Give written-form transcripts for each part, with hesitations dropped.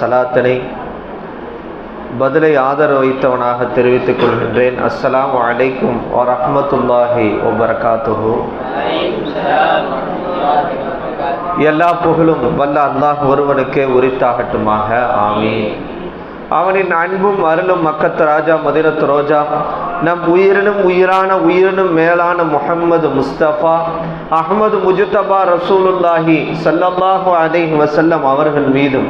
சலாத்தினை பதிலை ஆதரவு வைத்தவனாக தெரிவித்துக் கொள்கின்றேன். அஸ்ஸலாமு அலைக்கும் வரஹ்மத்துல்லாஹி வபரகாத்துஹு. எல்லா புகழும் வல்ல அல்லாஹ் ஒருவனுக்கே உரித்தாகட்டுமாக. ஆமீன். அவனின் அன்பும் அருளும் மக்கத்து ராஜா மதீனத்து ரோஜா நம் உயிரினும் உயிரினும் மேலான முஹம்மது முஸ்தபா அஹ்மது முஜ்தபா ரசூலுல்லாஹி ஸல்லல்லாஹு அலைஹி வஸல்லம் அவர்கள் மீதும்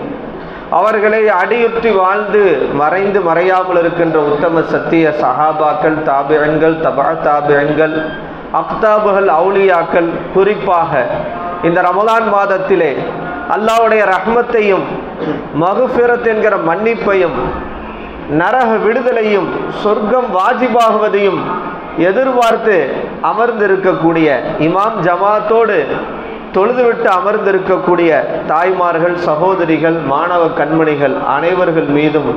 அவர்களை அடியுற்றி வாழ்ந்து மறைந்து மறையாமல் இருக்கின்ற உத்தம சத்திய சஹாபாக்கள், தாபியன்கள், தபா தாபியன்கள், அக்தாபுகள், அவுலியாக்கள், குறிப்பாக இந்த ரமலான் மாதத்திலே அல்லாஹ்வுடைய ரஹ்மத்தையும் மகுஃபிரத் என்கிற மன்னிப்பையும் நரக விடுதலையும் சொர்க்கம் வாஜிபாகுவதையும் எதிர்பார்த்து அமர்ந்திருக்கக்கூடிய இமாம் ஜமாத்தோடு தொழுதுவிட்டு அமர்ந்திருக்கக்கூடிய தாய்மார்கள், சகோதரிகள், மாணவ கண்மணிகள் அனைவர்கள் மீதும்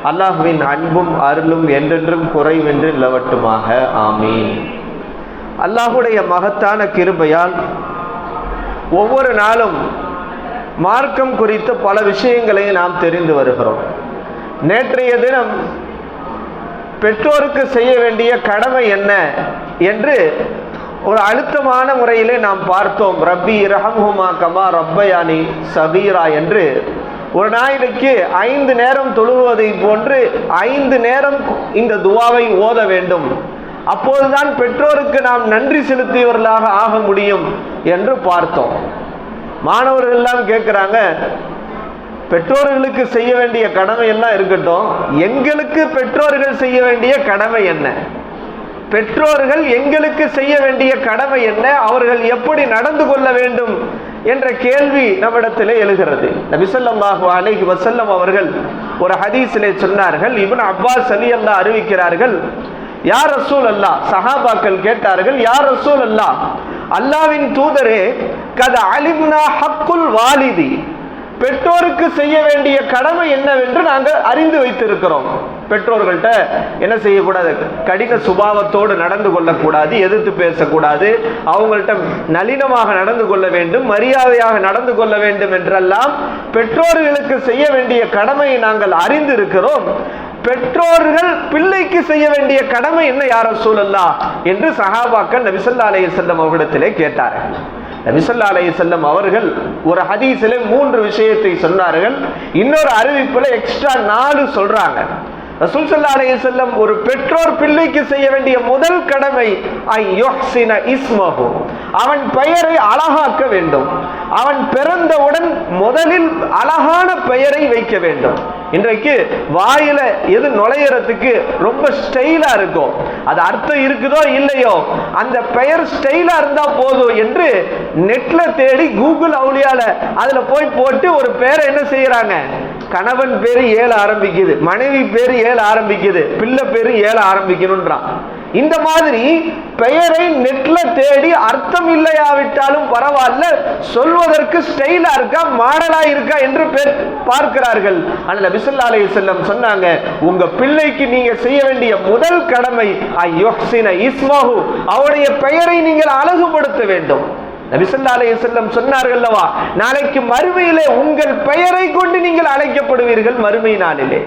அல்லாஹ்வின் அன்பும் அருளும் என்றென்றும் குறைவென்று நிலவட்டுமாக. ஆமீன். அல்லாஹ்வுடைய மகத்தான கிருபையால் ஒவ்வொரு நாளும் மார்க்கம் குறித்த பல விஷயங்களை நாம் தெரிந்து வருகிறோம். நேற்றைய தினம் பெற்றோருக்கு செய்ய வேண்டிய கடமை என்ன என்று ஒரு அழுத்தமான முறையிலே நாம் பார்த்தோம். ரப்பி இரஹம்ஹுமா கமா ரப்பயானி சபீரா என்று ஒரு நாளைக்கு 5 நேரம் தொழுவதை போன்று 5 நேரம் இந்த துவாவை ஓத வேண்டும். அப்போதுதான் பெற்றோருக்கு நாம் நன்றி செலுத்தியவர்களாக ஆக முடியும் என்று பார்த்தோம். மாணவர்கள் எல்லாம் கேட்குறாங்க, பெற்றோர்களுக்கு செய்ய வேண்டிய கடமை எல்லாம் இருக்கட்டும், எங்களுக்கு பெற்றோர்கள் செய்ய வேண்டிய கடமை என்ன? பெற்றோர்கள் எங்களுக்கு செய்ய வேண்டிய கடமை என்ன? அவர்கள் எப்படி நடந்து கொள்ள வேண்டும் என்ற கேள்வி நம்மிடத்திலே எழுகிறது. நபி ஸல்லல்லாஹு அலைஹி வஸல்லம் அவர்கள் ஒரு ஹதீஸிலே சொன்னார்கள். இப்னு அப்பாஸ் ரலியல்லாஹு அறிவிக்கிறார்கள், யா ரசூல் அல்லாஹ், சஹாபாக்கள் கேட்டார்கள், யா ரசூல் அல்லாஹ், அல்லாஹ்வின் தூதரே, கத அலிம்னா ஹக்குல் வாலிதி, பெற்றோருக்கு செய்ய வேண்டிய கடமை என்னவென்று நாங்கள் அறிந்து வைத்திருக்கிறோம். பெற்றோர்கள்ட்ட என்ன செய்யக்கூடாது? கடின சுபாவத்தோடு நடந்து கொள்ளக்கூடாது, எதிர்த்து பேசக்கூடாது, அவங்கள்ட்ட நளினமாக நடந்து கொள்ள வேண்டும், மரியாதையாக நடந்து கொள்ள வேண்டும் என்றெல்லாம் பெற்றோர்களுக்கு செய்ய வேண்டிய கடமையை நாங்கள் அறிந்திருக்கிறோம். பெற்றோர்கள் பிள்ளைக்கு செய்ய வேண்டிய கடமை என்ன யா ரசூலல்லாஹ் என்று சஹாபாக்கள் நபி ஸல்லல்லாஹு அலைஹி வஸல்லம் அவர்களிடத்திலே கேட்டார்கள். நபி ஸல்லல்லாஹு அலைஹி வஸல்லம் அவர்கள் ஒரு ஹதீஸிலே 3 விஷயத்தை சொன்னார்கள். இன்னொரு அறிவிப்புல எக்ஸ்ட்ரா 4 சொல்றாங்க. ரசூல் ஸல்லல்லாஹு அலைஹி வஸல்லம் ஒரு பெற்றோர் பிள்ளைக்கு செய்ய வேண்டிய முதல் கடமை ஐயுஹ்சின இஸ்மஹு, அவன் பெயரை அழகாக்க வேண்டும். அவன் பிறந்தவுடன் முதலில் அழகான பெயரை வைக்க வேண்டும். இன்றைக்கு வாயில எது நுழையறதுக்கு ரொம்ப ஸ்டைலா இருக்கும், அது அர்த்தம் இருக்குதோ இல்லையோ, அந்த பெயர் ஸ்டைலா இருந்தா போதும் என்று நெட்ல தேடி கூகுள் அவுலியால அதுல போய் போட்டு ஒரு பேரை என்ன செய்யறாங்க? கணவன் பேரு 7 ஆரம்பிக்குது, மனைவி பேரு 7 ஆரம்பிக்குது, பிள்ளை பேரு 7 ஆரம்பிக்கணும்ன்றான். இந்த மாதிரி பெயரை நெட்ல தேடி அர்த்தம் இல்லையாவிட்டாலும் பரவாயில்ல, சொல்வதற்கு ஸ்டைலா இருக்கா, மாடலா இருக்கா என்று பார்க்கிறார்கள். ஆனால் நபி ஸல்லல்லாஹு அலைஹி வஸல்லம் சொன்னாங்க, உங்க பிள்ளைக்கு நீங்க செய்ய வேண்டிய முதல் கடமை ஐயுஹ்சின இஸ்மஹு, அவருடைய பெயரை நீங்கள் அழகுபடுத்த வேண்டும். நபி ஸல்லல்லாஹு அலைஹி வஸல்லம் சொன்னார்கள் அல்லவா, நாளைக்கு மறுமையிலே உங்கள் பெயரை கொண்டு நீங்கள் அழைக்கப்படுவீர்கள். மறுமை நாளிலே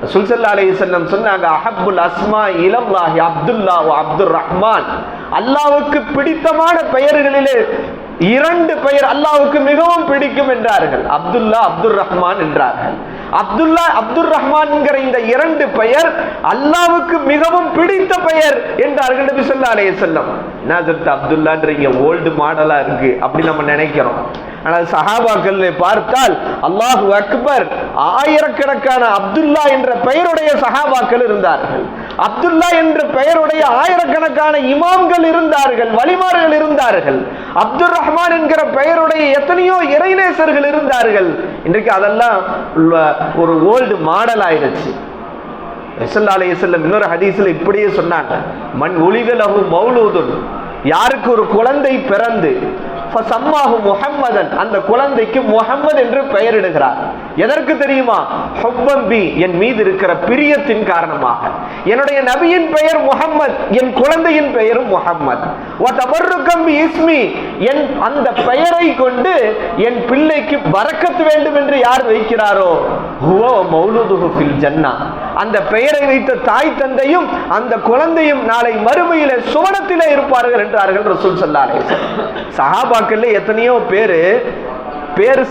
ரசூல் ஸல்லல்லாஹு அலைஹி வஸல்லம் சொன்னாங்க, அஹப்புல் அஸ்மா இலல்லாஹி அப்துல்லாஹ் வ அப்துர் ரஹ்மான், அல்லாஹ்வுக்கு பிடித்தமான பெயர்களிலே 2 பெயர் அல்லாஹ்வுக்கு மிகவும் பிடிக்கும் என்றார்கள். அப்துல்லா, அப்துர் ரஹ்மான் என்றார்கள். அப்துல்லா, அப்துர் ரஹ்மான் என்கிற இந்த 2 பெயர் அல்லாஹ்வுக்கு மிகவும் பிடித்த பெயர் என்றார்கள் நபி ஸல்லல்லாஹு அலைஹி வஸல்லம். நாசத் அப்துல்லான்றீங்க ஓல்டு மாடலா இருக்கு அப்படி நம்ம நினைக்கிறோம். ஆனால் சஹாபாக்கள் பார்த்தால் அல்லாஹு அக்பர், ஆயிரக்கணக்கான அப்துல்லா என்ற பெயருடைய சஹாபாக்கள் இருந்தார்கள். அப்துல்லா என்ற பெயருடைய ஆயிரக்கணக்கான இமாம்கள் இருந்தார்கள், வலிமார்கள் இருந்தார்கள். அப்துர் ரஹ்மான் என்கிற பெயருடைய எத்தனையோ இறைநேசர்கள் இருந்தார்கள். இன்றைக்கு அதெல்லாம் ஒரு ஓல்டு மாடல் ஆயிடுச்சு. ஸல்லல்லாஹு அலைஹி வஸல்லம் இன்னொரு ஹதீஸ்ல இப்படியே சொன்னாங்க, மன் உலித லஹு மௌலூதுன், யாருக்கு ஒரு குழந்தை பிறந்து ஃபஸம்மாஹு முஹம்மதன், அந்த குழந்தைக்கு முஹம்மது என்று பெயரிடுகிறார். எதற்கு தெரியுமா? ஹுப்பன் பி, என் மீது இருக்கிற பிரியத்தின் காரணமாக. என்னுடைய நபியின் பெயர் முஹம்மத், என் குழந்தையின் பெயரும் முஹம்மத். வ தபர்ருகம் பி இஸ்மி, என் அந்த பெயரை கொண்டு என் பிள்ளைக்கு பரக்கத் வேண்டும் என்று யார் வைக்கிறாரோ ஹுவ மௌலூதுஹு ஃபில் ஜன்னah, அந்த பெயரை வைத்த தாய் தந்தையும் அந்த குழந்தையும் நாளை மறுமையிலே சுவனத்திலே இருப்பார்கள் என்றார்கள் ரசூல் ஸல்லல்லாஹு அலைஹி வஸல்லம். சஹாபாக்கள்ல எத்தனையோ பேரு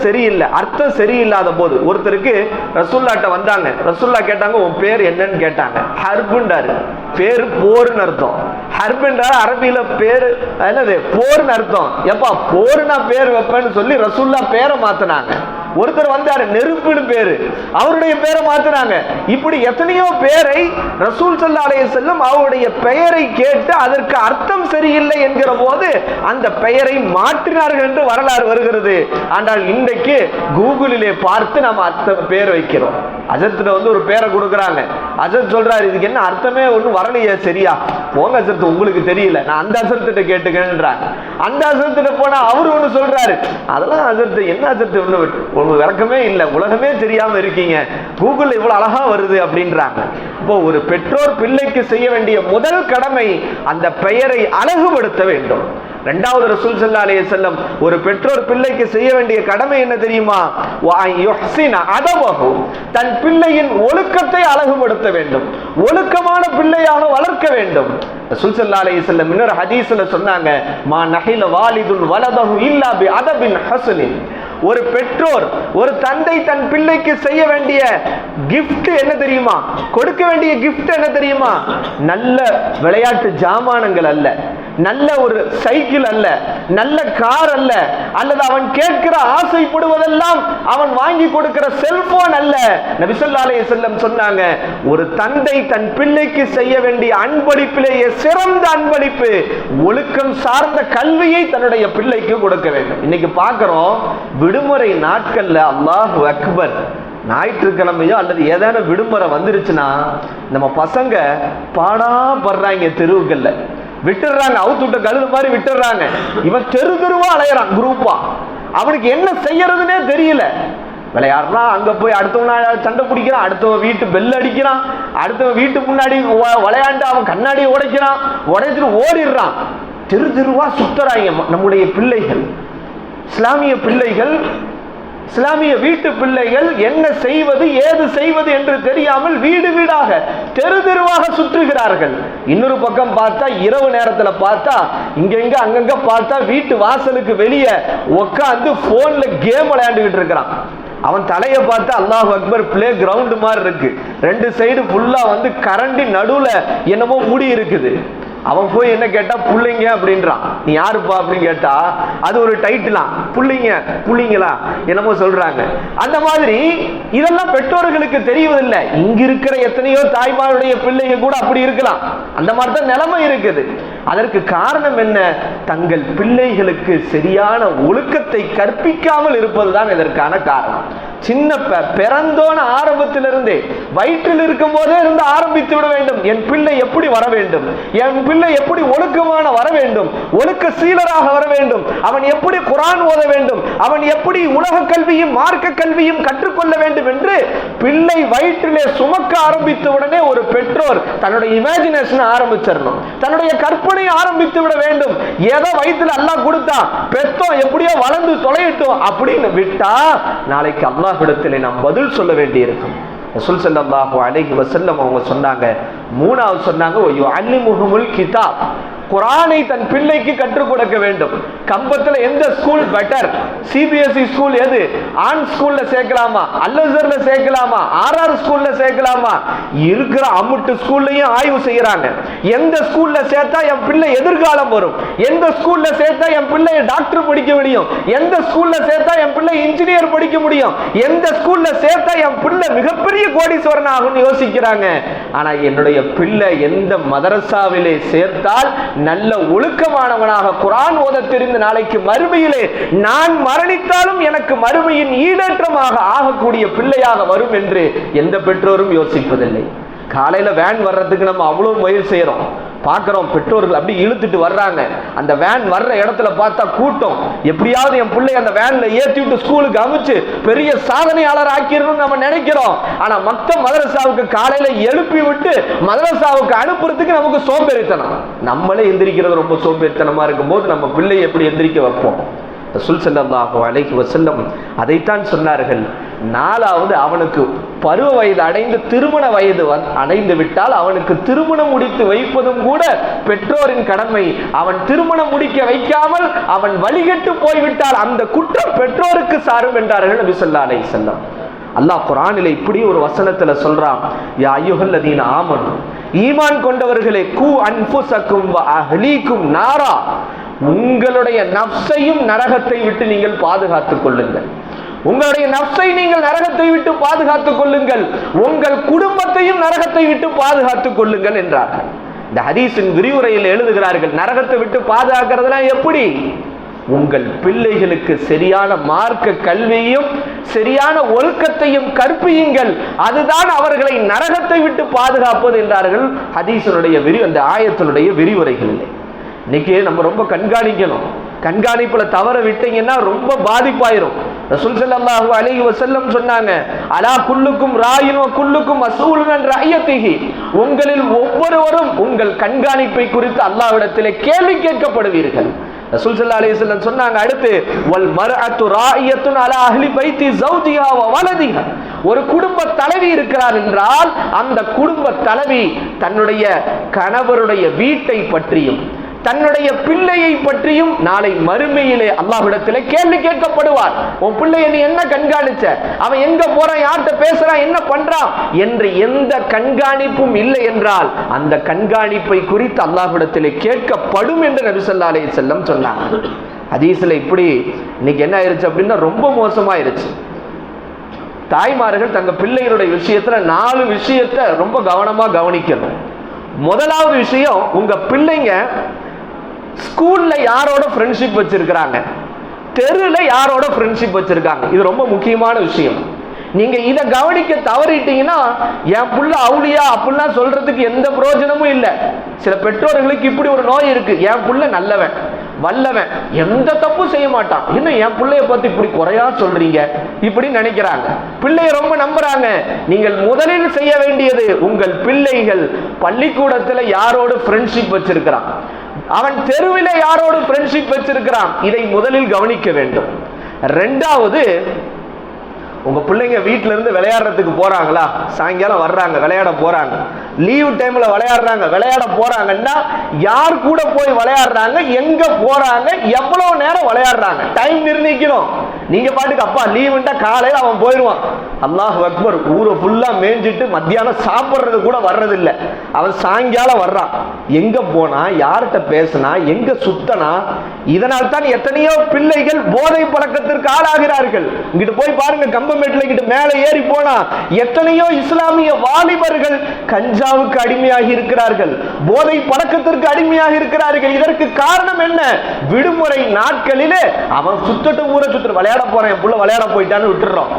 சரியில்லை, அர்த்தம் சரியில்லாத போது ஒருத்தருக்கு ரசூல்லாட்ட வந்தாங்க. ரசூல்லா கேட்டாங்க, உன் பேர் என்னன்னு கேட்டாங்க. ஹர்புண்டாரு, பேரு போர்னு அர்த்தம். ஹர்புண்டாரு அரபியில பேரு என்னது? போர்னு அர்த்தம். எப்பா போர்னா பேர் வைப்பேன்னு சொல்லி ரசூல்லா பேரை மாத்தினாங்க. ஒருத்தர் வந்தாரு, நெருப்புன்னு பேரு, அவருடைய பேரை மாத்தினாங்க. இப்படி எத்தனையோ பேரை ரசூல் ஸல்லல்லாஹு அலைஹி வஸல்லம் அவருடைய பெயரை கேட்டு அதற்கு அர்த்தம் சரியில்லை என்கிற போது அந்த பெயரை மாற்றினார்கள் என்று வரலாறு வருகிறது. ஆனால் இன்றைக்கு கூகுளிலே பார்த்து நம்ம அர்த்தம் பேர் வைக்கிறோம். அஜர்த்திட்ட ஒரு பேரை கொடுக்குறாங்க. அஜர்த் சொல்றாரு, இதுக்கு என்ன அர்த்தமே ஒன்றும் வரலையே, சரியா போங்க அஜர்த், உங்களுக்கு தெரியல, நான் அந்த அஜர்த்திட்ட கேட்டுக்கிறேன்றாங்க. அந்த அஜர்த்திட்ட போனா அவரு ஒண்ணு சொல்றாரு, அதெல்லாம் அஜர்த் என்ன அஜர்த் ஒண்ணு விளக்கமே இல்லை, உலகமே தெரியாம இருக்கீங்க, கூகுள் இவ்வளவு அழகா வருது அப்படின்றாங்க. இப்போ ஒரு பெற்றோர் பிள்ளைக்கு செய்ய வேண்டிய முதல் கடமை அந்த பெயரை அழகுபடுத்த வேண்டும். இரண்டாவது ரசூல் ஸல்லல்லாஹு அலைஹி வஸல்லம் ஒரு பெற்றோர் பிள்ளைக்கு செய்ய வேண்டிய கடமை என்ன தெரியுமா? தன் பிள்ளையின் ஒழுக்கத்தை அழகுபடுத்த வேண்டும், ஒழுக்கமான பிள்ளையாக வளர்க்க வேண்டும். ரசூல் ஸல்லல்லாஹு அலைஹி வஸல்லம் இன்னொரு ஹதீஸ்ல சொன்னாங்க, மா நஹில வாலிதுன் வலதஹு இல்லா பி அதபின் ஹஸனின். ஒரு பெற்றோர், ஒரு தந்தை தன் பிள்ளைக்கு செய்ய வேண்டிய கிஃப்ட் என்ன தெரியுமா? கொடுக்க வேண்டிய கிஃப்ட் என்ன தெரியுமா? நல்ல விளையாட்டு ஜாமானங்கள் அல்ல, நல்ல ஒரு சைக்கிள் அல்ல, நல்ல கார் அல்ல, அல்லது அவன் கேட்கிற ஆசைப்படுவதெல்லாம் அவன் வாங்கி கொடுக்கிற செல்போன் அல்ல. நபி ஸல்லல்லாஹு அலைஹி வஸல்லம் சொன்னாங்க, ஒரு தந்தை தன் பிள்ளைக்கு செய்ய வேண்டிய அன்பளிப்பிலேயே சிறந்த அன்பளிப்பு ஒழுக்கம் சார்ந்த கல்வியை தன்னுடைய பிள்ளைக்கு கொடுக்க வேண்டும். இன்னைக்கு பார்க்கிறோம், விடுமுறை நாட்கள்ல அல்லாஹு அக்பர், ஞாயிற்றுக்கிழமையோ அல்லது ஏதான விடுமுறை வந்துருச்சுன்னா நம்ம பசங்க பாடா படுறாங்க, தெருவுகள்ல விட்டுறாங்க, அவுத்துட்ட கழுது மாதிரி விட்டுறாங்க. இவன் தெருவா அலையறான் குரூப்பா, அவனுக்கு என்ன செய்யறதுன்னே தெரியல. விளையாடுறான், அங்க போய் அடுத்தவன சண்டை பிடிக்கிறான், அடுத்தவன் வீட்டு பெல் அடிக்கிறான், அடுத்தவன் வீட்டு முன்னாடி விளையாண்டு அவன் கண்ணாடியை உடைக்கிறான், உடைச்சிட்டு ஓடிடுறான், தெருவா சுத்துறாங்க. நம்முடைய பிள்ளைகள், இஸ்லாமிய பிள்ளைகள், இஸ்லாமிய வீட்டு பிள்ளைகள் என்ன செய்வது ஏது செய்வது என்று தெரியாமல் வீடு வீடாக தெருவாக சுற்றுகிறார்கள். இன்னொரு பக்கம் பார்த்தா இரவு நேரத்தில் பார்த்தா இங்க அங்கங்க பார்த்தா வீட்டு வாசலுக்கு வெளியே உட்காந்து போன்ல கேம் விளையாண்டுகிட்டு இருக்கிறான். அவன் தலையை பார்த்தா அல்லாஹ் அக்பர் பிளே கிரவுண்ட் மாதிரி இருக்கு, ரெண்டு சைடு ஃபுல்லா கரண்டி நடுவுல என்னமோ மூடி இருக்குது. அவன் போய் என்ன கேட்டா புள்ளைங்க அப்படின்றான். நீ யாருப்பா அப்படின்னு கேட்டா அது ஒரு டைட்டிலாம், புள்ளிங்களா என்னமோ சொல்றாங்க. அந்த மாதிரி இதெல்லாம் பெற்றோர்களுக்கு தெரிவதில்லை. இங்க இருக்கிற எத்தனையோ தாய்மாருடைய பிள்ளைங்க கூட அப்படி இருக்கலாம், அந்த மாதிரி தான் நிலைமை இருக்குது. அதற்கு காரணம் என்ன? தங்கள் பிள்ளைகளுக்கு சரியான ஒழுக்கத்தை கற்பிக்காமல் இருப்பதுதான் இதற்கான காரணம். சின்ன பிறந்தோன ஆரம்பத்திலிருந்தே, வயிற்றில் இருக்கும் போதே இருந்து ஆரம்பித்து விட வேண்டும். என் பிள்ளை எப்படி வர வேண்டும், என் பிள்ளை எப்படி ஒழுக்கமான வர வேண்டும், ஒழுக்க சீலராக வர வேண்டும், அவன் எப்படி குர்ஆன் ஓத வேண்டும், அவன் எப்படி உலக கல்வியும் மார்க்க கல்வியும் கற்றுக்கொள்ள வேண்டும் என்று பிள்ளை வயிற்றிலே சுமக்க ஆரம்பித்த உடனே ஒரு பெற்றோர் தன்னுடைய இமேஜினேஷன் ஆரம்பிச்சிடணும், தன்னுடைய கற்பனை ஆரம்பித்து விட வேண்டும். ஏதோ வயிற்றில் அல்லாஹ் கொடுத்தா பெத்தோம் எப்படியோ வளர்ந்து தொலையிட்டோம் அப்படின்னு விட்டா நாளைக்கு அல்லாஹ்விடத்திலே நாம் பதில் சொல்ல வேண்டியிருக்கும். ரசூல் ஸல்லல்லாஹு அலைஹி வஸல்லம் அவங்க சொன்னாங்க, மூணாவது சொன்னாங்க, யுஅல்லிமுஹுல் கிதாப், குர்ஆனை தன் பிள்ளைக்கு கற்றுக் கொடுக்க வேண்டும். கம்பத்துல எந்த ஸ்கூல் பெட்டர், சிபிஎஸ்இ ஸ்கூல் எது, ஆன் ஸ்கூல்ல சேர்க்கலாமா, அல்லசர்ல சேர்க்கலாமா, ஆர்ஆர் ஸ்கூல்ல சேர்க்கலாமா, இருக்கிற அம்முட்டு ஸ்கூல்லையும் ஆய்வு செய்யறாங்க. எந்த ஸ்கூல்ல சேர்த்தா என் பிள்ளை எதிர்காலம் வரும், எந்த ஸ்கூல்ல சேர்த்தா என் பிள்ளை டாக்டர் படிக்க முடியும், எந்த ஸ்கூல்ல சேர்த்தா என் பிள்ளை இன்ஜினியர் படிக்க முடியும், எந்த ஸ்கூல்ல சேர்த்தா என் பிள்ளை மிகப்பெரிய கோடீஸ்வரன் ஆகும் யோசிக்கிறாங்க. ஆனா என்னுடைய பிள்ளை எந்த மதரசாவிலே சேர்த்தால் நல்ல ஒழுக்கமானவனாக குர்ஆன் ஓத தெரிந்த நாளைக்கு மறுமையிலே நான் மரணித்தாலும் எனக்கு மறுமையின் ஈடேற்றமாக ஆகக்கூடிய பிள்ளையாக வரும் என்று எந்த பெற்றோரும் யோசிப்பதில்லை. காலையில வேன் வர்றதுக்கு நம்ம அவ்வளவு முயற்சி செய்யறோம், பார்க்குறோம் பெற்றோர்கள் அப்படி இழுத்துட்டு வர்றாங்க. அந்த வேன் வர்ற இடத்துல பார்த்தா கூட்டம். எப்படியாவது என் பிள்ளை அந்த வேன்ல ஏற்றி விட்டு ஸ்கூலுக்கு அமைச்சு பெரிய சாதனையாளர் ஆக்கிடணும்னு நம்ம நினைக்கிறோம். ஆனா மத்த மதரசாவுக்கு காலையில எழுப்பி விட்டு மதரசாவுக்கு அனுப்புறதுக்கு நமக்கு சோம்பேறித்தனம். நம்மளே எந்திரிக்கிறது ரொம்ப சோம்பேறித்தனமா இருக்கும் போது நம்ம பிள்ளையை எப்படி எந்திரிக்க வைப்போம்? ரசூல் ஸல்லல்லாஹு அலைஹி வஸல்லம் அதைத்தான் சொன்னார்கள். நாலாவது, அவனுக்கு பருவ வயது அடைந்து திருமண வயது அடைந்து விட்டால் அவனுக்கு திருமணம் முடித்து வைப்பதும் கூட பெற்றோரின் கடமை. அவன் திருமணம் முடிக்க வைக்காமல் அவன் வழிகட்டு போய்விட்டால் அந்த குற்றம் பெற்றோருக்கு சாரும் என்றார்கள் நபி ஸல்லல்லாஹு அலைஹி வஸல்லம். அல்லாஹ் குர்ஆனிலே இப்படி ஒரு வசனத்துல சொல்றான், யா அய்யுஹல்லதீன ஆமனு, ஈமான் கொண்டவர்களே, கூ அன்ஃபுஸக்கும் வ அஹ்லீக்கும் நாரா, உங்களுடைய நஃப்ஸையும் நரகத்தை விட்டு நீங்கள் பாதுகாத்துக் கொள்ளுங்கள். உங்களுடைய நஃப்ஸை நீங்கள் நரகத்தை விட்டு பாதுகாத்துக் கொள்ளுங்கள், உங்கள் குடும்பத்தையும் நரகத்தை விட்டு பாதுகாத்துக் கொள்ளுங்கள் என்றார்கள். இந்த ஹதீஸின் விரிவுரையில் எழுதுகிறார்கள், நரகத்தை விட்டு பாதுகாக்கிறதுனா எப்படி? உங்கள் பிள்ளைகளுக்கு சரியான மார்க்க கல்வியையும் சரியான ஒழுக்கத்தையும் கற்பியுங்கள், அதுதான் அவர்களை நரகத்தை விட்டு பாதுகாப்பது என்றார்கள் ஹதீஸினுடைய அந்த ஆயத்தினுடைய விரிவுரைகளில். இன்னைக்கு நம்ம ரொம்ப கண்காணிக்கணும். கண்காணிப்புல தவற விட்டீங்கன்னா ரொம்ப பாதிப்பாயிரும். ரசூல் ஸல்லல்லாஹு அலைஹி வஸல்லம் சொன்னாங்க, அலா குல்லுக்கும் ராயின் வ குல்லுக்கும் மஸ்ஊலுன் அன் ரஅய்யத்திஹி, உங்களில் ஒவ்வொருவரும் உங்கள் கண்காணிப்பை குறித்து அல்லாஹ்விடத்திலே கேள்வி கேட்கப்படுவீர்கள். ரசூல் ஸல்லல்லாஹு அலைஹி வஸல்லம் சொன்னாங்க அடுத்து, வல் மர்அத்து ராயியத்துன் அலா அஹ்லி பைத்தி ஜௌஜிஹா வ வலதிஹா, ஒரு குடும்ப தலைவி இருக்கிறார் என்றால் அந்த குடும்ப தலைவி தன்னுடைய கணவருடைய வீட்டை பற்றியும் தன்னுடைய பிள்ளையை பற்றியும் நாளை மறுமையிலே அல்லாஹ்விடத்திலே கேள்வி கேட்கப்படுவார். உன் பிள்ளையை நீ என்ன கண்காணிச்ச, அவன் எங்க போறான், யார்கிட்ட பேசுறான், என்ன பண்றான் என்று எந்த கண்காணிப்பும் இல்லை என்றால் அந்த கண்காணிப்பை குறித்து அல்லாஹ்விடத்திலே கேட்கப்படும் என்று நபி ஸல்லல்லாஹு அலைஹி வஸல்லம் சொன்னாங்க. ஹதீஸ்ல இப்படி இன்னைக்கு என்ன ஆயிருச்சு அப்படின்னா ரொம்ப மோசமாயிருச்சு. தாய்மார்கள் தங்க பிள்ளைகளுடைய விஷயத்துல 4 விஷயத்தை ரொம்ப கவனமா கவனிக்கணும். முதலாவது விஷயம், உங்க பிள்ளைங்க ஸ்கூல்ல யாரோட ஃப்ரெண்ட்ஷிப் வச்சிருக்கிறாங்க, தெருல யாரோட ஃப்ரெண்ட்ஷிப் வச்சிருக்காங்க, இது ரொம்ப முக்கியமான விஷயம். நீங்க இதை கவனிக்க தவறிட்டீங்கன்னா என் புள்ள அவுளியா அப்படிலாம் சொல்றதுக்கு எந்த பிரயோஜனமும் இல்லை. சில பெற்றோர்களுக்கு இப்படி ஒரு நோய் இருக்கு, என் புள்ள நல்லவன் வல்லவன் எந்த தப்பும் செய்ய மாட்டான், இன்னும் என் பிள்ளைய பத்தி இப்படி குறையா சொல்றீங்க இப்படி நினைக்கிறாங்க. பிள்ளைய ரொம்ப நம்புறாங்க. நீங்கள் முதலில் செய்ய வேண்டியது, உங்கள் பிள்ளைகள் பள்ளிக்கூடத்துல யாரோடு ஃப்ரெண்ட்ஷிப் வச்சிருக்கிறான், அவன் தெருவில் யாரோடு ஃப்ரெண்ட்ஷிப் வச்சிருக்கிறான், இதை முதலில் கவனிக்க வேண்டும். ரெண்டாவது, உங்க பிள்ளைங்க வீட்டுல இருந்து விளையாடுறதுக்கு போறாங்களா, சாயங்காலம் வர்றாங்க விளையாட போறாங்க, லீவு டைம்ல விளையாட போறாங்கன்னா யார் கூட போய் விளையாடுறாங்க, எங்க போறாங்க, எவ்வளவு நேரம் விளையாடுறாங்க, டைம் நிர்ணயிக்கணும். நீங்க பாட்டுக்கு அப்பா லீவுண்டா காலையில அவன் போயிடுவான், அல்லாஹ் அக்பர், ஊரை ஃபுல்லா மேய்ஞ்சிட்டு மத்தியானம் சாப்பிட்றது கூட வர்றதில்லை, அவன் சாயங்காலம் வர்றான், எங்க போனா, யார்கிட்ட பேசினா, எங்க சுத்தனா. இதனால் தான் எத்தனையோ பிள்ளைகள் போதை பழக்கத்திற்கு ஆளாகிறார்கள். இங்கிட்டு போய் பாருங்க, கம்பமேட்டில் கிட்ட மேலே ஏறி போனா எத்தனையோ இஸ்லாமிய வாலிபர்கள் கஞ்சாவுக்கு அடிமையாகி இருக்கிறார்கள், போதை பழக்கத்திற்கு அடிமையாக இருக்கிறார்கள். இதற்கு காரணம் என்ன? விடுமுறை நாட்களிலே அவன் சுத்தட்டு ஊரை சுத்த விளையாட போறேன், புள்ள விளையாட போயிட்டான்னு விட்டுறோம்.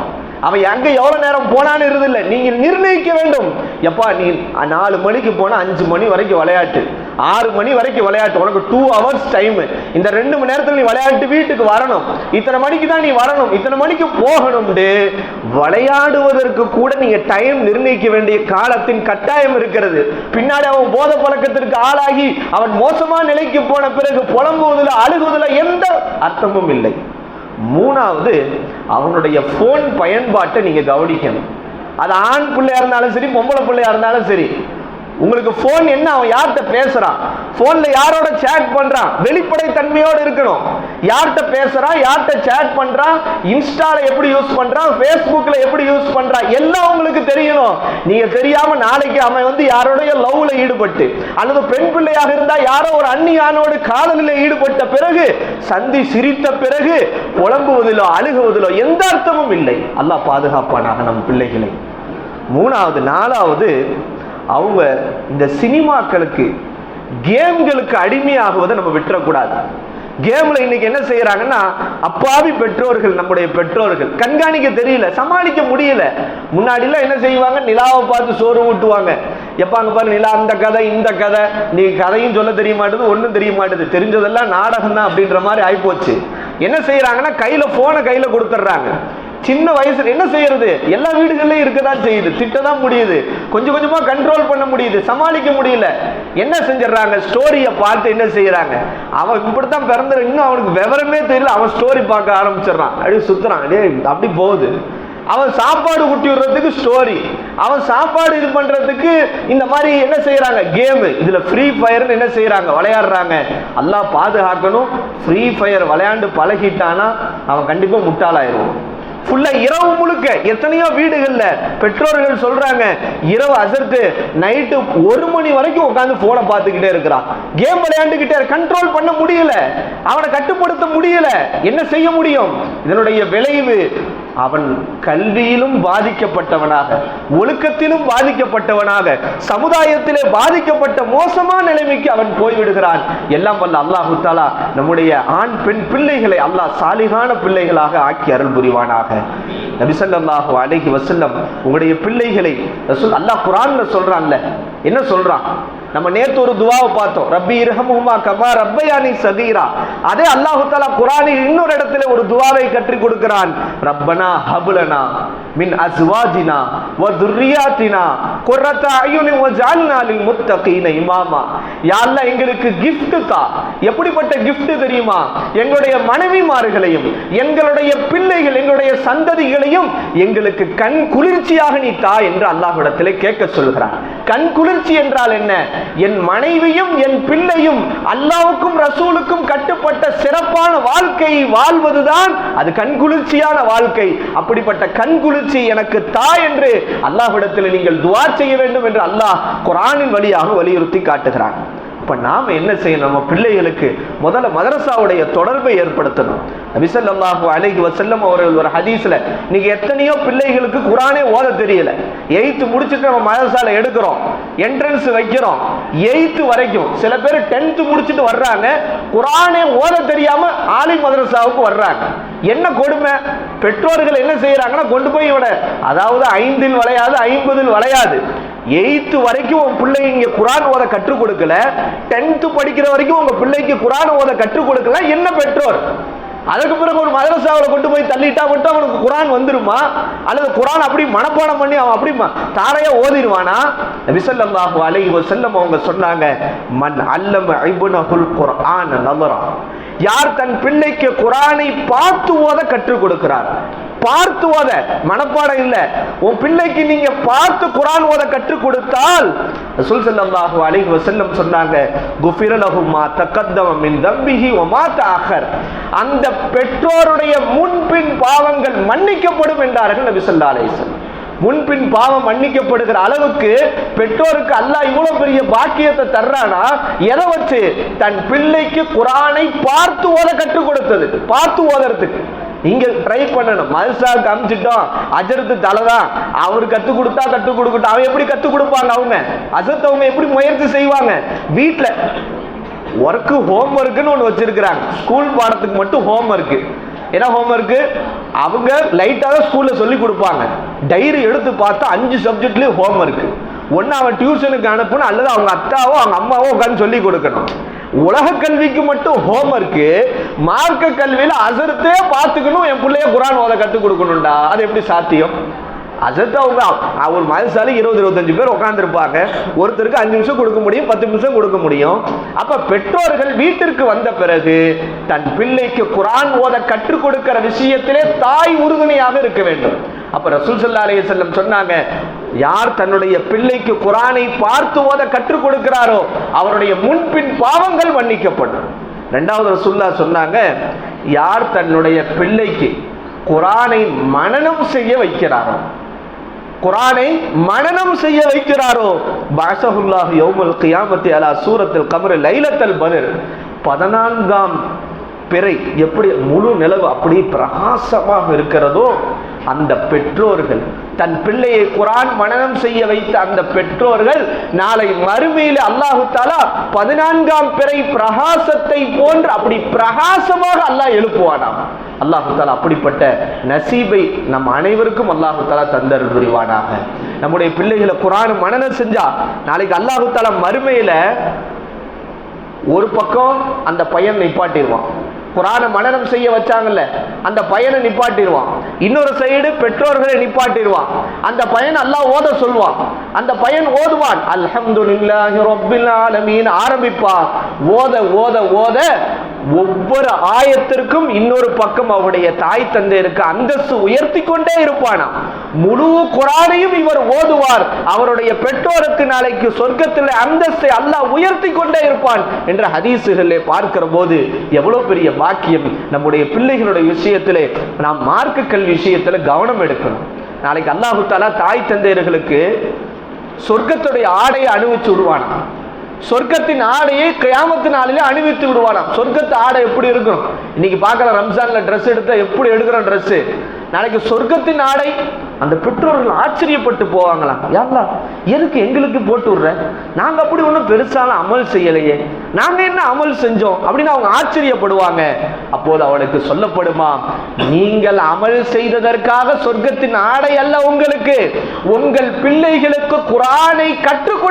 அவன் எங்க எவ்வளவு நேரம் போனான்னு இருதில்லை, நீங்க நிர்ணயிக்க வேண்டும். எப்பா நீ 4 மணிக்கு போனா 5 மணி வரைக்கும் விளையாட்டு, 6 மணி வரைக்கும் விளையாட்டு, உனக்கு 2 hours டைம், இந்த 2 மணி நேரத்தில் நீ விளையாட்டு வீட்டுக்கு வரணும், இத்தனை மணிக்கு தான் நீ வரணும், இத்தனை மணிக்கு போகணும். விளையாடுவதற்கு கூட நீங்க டைம் நிர்ணயிக்க வேண்டிய காலத்தின் கட்டாயம் இருக்கிறது. பின்னாடி அவன் போதை பழக்கத்திற்கு ஆளாகி அவன் மோசமான நிலைக்கு போன பிறகு புலம்புவதில் அழுகுவதில் எந்த அர்த்தமும் இல்லை. மூணாவது, அவனுடைய போன் பயன்பாட்டை நீங்க கவனிக்கணும். அது ஆண் பிள்ளையா இருந்தாலும் சரி, பொம்பளை பிள்ளையா இருந்தாலும் சரி, உங்களுக்கு போன் என்ன, அவன் யார்கிட்ட பேசுறான், போன்ல யாரோட சேட் பண்றான், வெளிப்படை தன்மையோடு இருக்கணும். யார்கிட்ட பேசுறான், யார்கிட்ட சேட் பண்றான், இன்ஸ்டால எப்படி யூஸ் பண்றான், ஃபேஸ்புக்ல எப்படி யூஸ் பண்றான், எல்லாம் உங்களுக்கு தெரியணும். நீங்க தெரியாம நாளைக்கு அவன் யாரோடைய லவ்ல ஈடுபட்டு, அல்லது பெண் பிள்ளையாக இருந்தா யாரோ ஒரு அந்நியானோடு காதலில் ஈடுபட்ட பிறகு, சந்தி சிரித்த பிறகு புலம்புவதிலோ அழுகுவதிலோ எந்த அர்த்தமும் இல்லை. அல்லாஹ் பாதுகாப்பானாக நம் பிள்ளைகளை. மூணாவது, நாலாவது, அவங்க இந்த சினிமாக்களுக்கு கேம்களுக்கு அடிமையாகுவதை நம்ம விட்டுறக்கூடாது. கேம்ல இன்னைக்கு என்ன செய்யறாங்கன்னா, அப்பாவி பெற்றோர்கள், நம்முடைய பெற்றோர்கள் கண்காணிக்க தெரியல, சமாளிக்க முடியல. முன்னாடி எல்லாம் என்ன செய்வாங்க, நிலாவை பார்த்து சோறு ஊட்டுவாங்க, எப்ப அங்க பாரு நிலா அந்த கதை இந்த கதை, நீ கதையும் சொல்ல தெரிய மாட்டேது, ஒன்றும் தெரிய மாட்டேது, தெரிஞ்சதெல்லாம் நாடகம் தான் அப்படின்ற மாதிரி ஆயிப்போச்சு. என்ன செய்யறாங்கன்னா கையில போனை கையில கொடுத்துட்றாங்க. சின்ன வயசுல என்ன செய்யறது, எல்லா வீடுகள்லயும் இருக்கதான் செய்யுது, திட்டதான் முடியுது, கொஞ்சம் கொஞ்சமா கண்ட்ரோல் பண்ண முடியுது, சமாளிக்க முடியல. என்ன செஞ்சிடறாங்க, ஸ்டோரியை பார்த்து என்ன செய்யறாங்க, அவன் இப்படித்தான் பிறந்த, இன்னும் அவனுக்கு விவரமே தெரியல, அவன் ஸ்டோரி பார்க்க ஆரம்பிச்சிடறான், அப்படியே சுத்துறான், அப்படி போகுது. அவன் சாப்பாடு ஊட்டி விடுறதுக்கு ஸ்டோரி, அவன் சாப்பாடு இது பண்றதுக்கு இந்த மாதிரி என்ன செய்யறாங்க, கேம். இதுல ஃப்ரீ ஃபயர் என்ன செய்யறாங்க, விளையாடுறாங்க. அல்லாஹ் பாதுகாக்கணும். ஃப்ரீ ஃபயர் விளையாண்டு பழகிட்டானா அவன் கண்டிப்பா முட்டாளாயிருவான். ஃபுல்லா இரவு முழுக்க எத்தனையோ வீடுகள்ல பெற்றோர்கள் சொல்றாங்க, இரவு அசர்த்து நைட்டு 1 மணி வரைக்கும் உட்காந்து போனை பார்த்துக்கிட்டே இருக்கிறான், கேம் விளையாண்டுகிட்டே, கண்ட்ரோல் பண்ண முடியல, அவனை கட்டுப்படுத்த முடியல. என்ன செய்ய முடியும்? இதனுடைய விளைவு அவன் கல்வியிலும் பாதிக்கப்பட்டவனாக, ஒழுக்கத்திலும் பாதிக்கப்பட்டவனாக, சமுதாயத்திலே பாதிக்கப்பட்ட மோசமான நிலைமைக்கு அவன் போய்விடுகிறான். எல்லாம் வல்ல அல்லாஹு தஆலா நம்முடைய ஆண் பெண் பிள்ளைகளை அல்லாஹ் சாலிகான பிள்ளைகளாக ஆக்கி அருள் புரிவானாக. நபி ஸல்லல்லாஹு அலைஹி வஸல்லம் உங்களுடைய பிள்ளைகளை ரசூல் அல்லாஹ் குர்ஆன்ல சொல்றான்ல, என்ன சொல்றான்? நம்ம நேத்து ஒரு துஆவை பார்த்தோம், ரப்பி இர்ஹம்ஹுமா கமா ரப்பயானி சகீரா. அதே அல்லாஹ் தஆலா குர்ஆனில் இன்னொரு இடத்துல ஒரு துஆவை கற்றுக் கொடுக்கிறான், ரப்பனா ஹப்லனா மின் அஸ்வாஜினா வ துர்ரியாத்தினா குர்ரத அயுனி வஜஅல்னா லில் முத்தகீன இமாமா. யா அல்லாஹ் எங்களுக்கு gift தா. எப்படிப்பட்ட gift தெரியுமா? எங்களுடைய மனைவிமார்களையும் எங்களுடைய பிள்ளைகள் எங்களுடைய சந்ததிகளையும் எங்களுக்கு கண் குளிர்ச்சியாக நீ தா என்று அல்லாஹ்விடத்திலே கேட்க சொல்கிறான். கண் குளிர்ச்சி என்றால் என்ன? என் மனைவியும் என் பிள்ளையும் அல்லாஹ்வுக்கும் ரசூலுக்கும் கட்டுப்பட்ட சிறப்பான வாழ்க்கையை வாழ்வதுதான் அது கண்குளிர்ச்சியான வாழ்க்கை. அப்படிப்பட்ட கண்குளிர்ச்சி எனக்கு தா என்று அல்லாஹ்விடத்தில் நீங்கள் துஆ செய்ய வேண்டும் என்று அல்லாஹ் குர்ஆனின் வழியாக வலியுறுத்தி காட்டுகிறான். இப்ப நாம என்ன செய்யணும்? நம்ம பிள்ளைகளுக்கு முதல்ல மதரசாவுடைய தொடர்பை ஏற்படுத்தணும். நபி ஸல்லல்லாஹு அலைஹி வஸல்லம் அவர்கள் ஒரு ஹதீஸ்ல, நீங்க எத்தனையோ பிள்ளைகளுக்கு குர்ஆனே ஓத தெரியல, 8th முடிச்சுட்டு நம்ம மதரசால எடுக்கிறோம், என்ட்ரன்ஸ் வைக்கிறோம், 8th வரைக்கும். சில பேர் 10th முடிச்சுட்டு வர்றாங்க, குர்ஆனே ஓத தெரியாம ஆலி மதரசாவுக்கு வர்றாங்க. என்ன கொடுமை! பெற்றோர்கள் என்ன செய்யறாங்கன்னா, கொண்டு போய் விட, அதாவது 5இல் வளையாது 50இல் வளையாது, 8th வரைக்கும் உங்க பிள்ளைங்க இங்க குர்ஆன் ஓத கற்றுக் கொடுக்கல, 10th படிக்கிற வரைக்கும் உங்க பிள்ளைக்கு குர்ஆன் ஓத கற்றுக் கொடுக்கல. என்ன பெற்றோர்? அதுக்கு பிறகு ஒரு மதரசாவில் கொண்டு போய் தள்ளிட்டா மட்டும் அவனுக்கு குர்ஆன் வந்துருமா? அல்லது குர்ஆன் அப்படி மனப்பாடம் பண்ணி அவன் அப்படி தாரையா ஓதிடுவானா? நபி ஸல்லல்லாஹு அலைஹி வஸல்லம் அவங்க சொன்னாங்க, மன் அல்லம இப்னஹுல் குர்ஆன நஸரா. யார் தன் பிள்ளைக்கு குர்ஆனை பார்த்து ஓத கற்றுக் கொடுக்கிறார், பார்த்து ஓத, மனப்பாடம் இல்ல, உன் பிள்ளைக்கு நீங்க பார்த்து குர்ஆன் ஓத கற்றுக் கொடுத்தால் ரசூல் ஸல்லல்லாஹு அலைஹி வஸல்லம் சொன்னாங்க, குஃபிர லஹு மா தகத்தம மின் தம்பிஹி வ மா தஅக்கர். அந்த பெற்றோருடைய முன்பின் பாவங்கள் மன்னிக்கப்படும் என்றார்கள் நபி ஸல்லல்லாஹு அலைஹி வஸல்லம். முன்பின் பாவம் மன்னிக்கப்படுகிற அளவுக்கு பெற்றோருக்கு அல்லாஹ் இவ்வளவு பெரிய பாக்கியத்தை தர்றானா எதை வச்சு? தன் பிள்ளைக்கு குர்ஆனை பார்த்து ஓத கற்றுக் கொடுத்தது. பார்த்து ஓதுறதுக்கு இங்க ட்ரை பண்ணணும். மதரசாவுக்கு அனுப்பிச்சிட்டோம், அஜரத்து தலைதான், அவர் கற்றுக் கொடுத்தா கற்றுக் கொடுக்கட்டும். அவன் எப்படி கற்றுக் கொடுப்பாங்க? அவங்க அஜரத் அவங்க எப்படி முயற்சி செய்வாங்க? வீட்டில் ஒர்க்கு ஹோம் ஒர்க்குன்னு ஒன்று வச்சிருக்கிறாங்க. ஸ்கூல் பாடத்துக்கு மட்டும் ஹோம் ஒர்க்கு. என்ன ஹோம் ஒர்க்கு? அவங்க லைட்டாக ஸ்கூலில் சொல்லி கொடுப்பாங்க. டைரி எடுத்து பார்த்தா 5 சப்ஜெக்ட்லேயும் ஹோம் ஒர்க்கு. ஒன்று அவன் டியூஷனுக்கு அனுப்பணும், அல்லது அவங்க அத்தாவோ அவங்க அம்மாவோ உட்காந்து சொல்லி கொடுக்கணும். உலக கல்விக்கு மட்டும் ஹோம் ஒர்க்கு, மார்க்க கல்வியில் அசரத்தே பார்த்துக்கணும், என் பிள்ளைய குர்ஆன் ஓத கற்றுக் கொடுக்கணும்டா. அது எப்படி சாத்தியம்? அசத்து அவங்க ஒரு மதரசால 20-25 பேர் உட்கார்ந்துருப்பாங்க, ஒருத்தருக்கு 5 நிமிஷம் கொடுக்க முடியும், 10 நிமிஷம் கொடுக்க முடியும். அப்ப பெற்றோர்கள் வீட்டிற்கு வந்த பிறகு தன் பிள்ளைக்கு குர்ஆன் ஓத கற்றுக் கொடுக்கிற விஷயத்திலே தாய் உறுதுணையாக இருக்க வேண்டும். அப்ப ரசூல் ஸல்லல்லாஹு அலைஹி வஸல்லம் சொன்னாங்க, யார் தன்னுடைய பிள்ளைக்கு குர்ஆனை பார்த்து ஓத கற்றுக் கொடுக்கிறாரோ அவருடைய முன்பின் பாவங்கள் மன்னிக்கப்படும். இரண்டாவது ரசூலுல்லாஹ் சொன்னாங்க, யார் தன்னுடைய பிள்ளைக்கு குர்ஆனை மனனம் செய்ய வைக்கிறாரோ, குர்ஆனை மனனம் செய்ய வைக்கிறாரோ, பஅஸஹுல்லாஹு யௌமல் கியாமத்தி அலா சூரத்தில் கமர் லைலத்தல் பத்ர், 14ஆம் பிறை எப்படி முழு நிலவு அப்படி பிரகாசமாக இருக்கிறதோ, அந்த பெற்றோர்கள் தன் பிள்ளையை குர்ஆன் மனனம் செய்ய வைத்த அந்த பெற்றோர்கள் நாளை மறுமையில் அல்லாஹ் தஆலா 14ஆம் பிறை பிரகாசத்தை போன்று அப்படி பிரகாசமாக அல்லாஹ் எழுப்புவானாம். அல்லாஹ் தஆலா அப்படிப்பட்ட நசீபை நம் அனைவருக்கும் அல்லாஹ் தஆலா தந்தருள் புரிவானாக. நம்முடைய பிள்ளைகளை குர்ஆன் மனனம் செஞ்சா நாளைக்கு அல்லாஹ் தஆலா மறுமையில ஒரு பக்கம் அந்த பையன் நிப்பாட்டிடுவான், குர்ஆனை மனனம் செய்ய வச்சாங்கல்ல அந்த பையனை நிப்பாட்டிடுவான். இன்னொரு சைடு பெற்றோர்களை நிப்பாட்டிடுவான். அந்த பையன் அல்லாஹ் ஓத சொல்வான். அந்த பையன் ஓதுவான், அல்ஹம்துலில்லாஹி ரப்பில் ஆலமீன் ஆரம்பிப்பான். ஓத ஓத ஓத ஒவ்வொரு ஆயத்திற்கும் இன்னொரு பக்கம் அவருடைய தாய் தந்தையருக்கு அந்தஸ்து உயர்த்தி கொண்டே இருப்பானா. முழு குர்ஆனையும் இவர் ஓதுவார், அவருடைய பெற்றோருக்கு நாளைக்கு சொர்க்கத்தில் அந்தஸ்தை அல்லாஹ் உயர்த்தி கொண்டே இருப்பான் என்ற ஹதீசுகளை பார்க்கிற போது எவ்வளவு பெரிய பாக்கியம். நம்முடைய பிள்ளைகளுடைய விஷயத்திலே நாம் மார்க்க கல்வி விஷயத்துல கவனம் எடுக்கணும். நாளைக்கு அல்லாஹ் தஆலா தாய் தந்தையர்களுக்கு சொர்க்கத்துடைய ஆடையை அணிவிச்சு விடுவானா. சொர்க்கத்தின் ஆடையை கியாமத்து நாளிலே அணிவித்து விடுவானாம். சொர்க்கத்து ஆடை எப்படி இருக்கும்? இன்னைக்கு பார்க்கலாம், ரம்ஜான்ல ட்ரெஸ் எடுத்தா எப்படி எடுக்கிறோம் ட்ரெஸ். நாளைக்கு சொர்க்கத்தின் ஆடை அந்த பெற்றோர்கள் ஆச்சரியப்பட்டு போவாங்களாம், யாருலா எதுக்கு எங்களுக்கு போட்டு விடுற, நாங்க அப்படி ஒன்றும் பெருசால அமல் செய்யலையே, நாங்க என்ன அமல் செஞ்சோம் அப்படின்னு அவங்க ஆச்சரியப்படுவாங்க. அப்போது அவனுக்கு சொல்லப்படுமா, நீங்கள் அமல் செய்ததற்காக சொர்க்கத்தின் ஆடை அல்ல உங்களுக்கு, உங்கள் பிள்ளைகளுக்கு குர்ஆனை கற்றுக்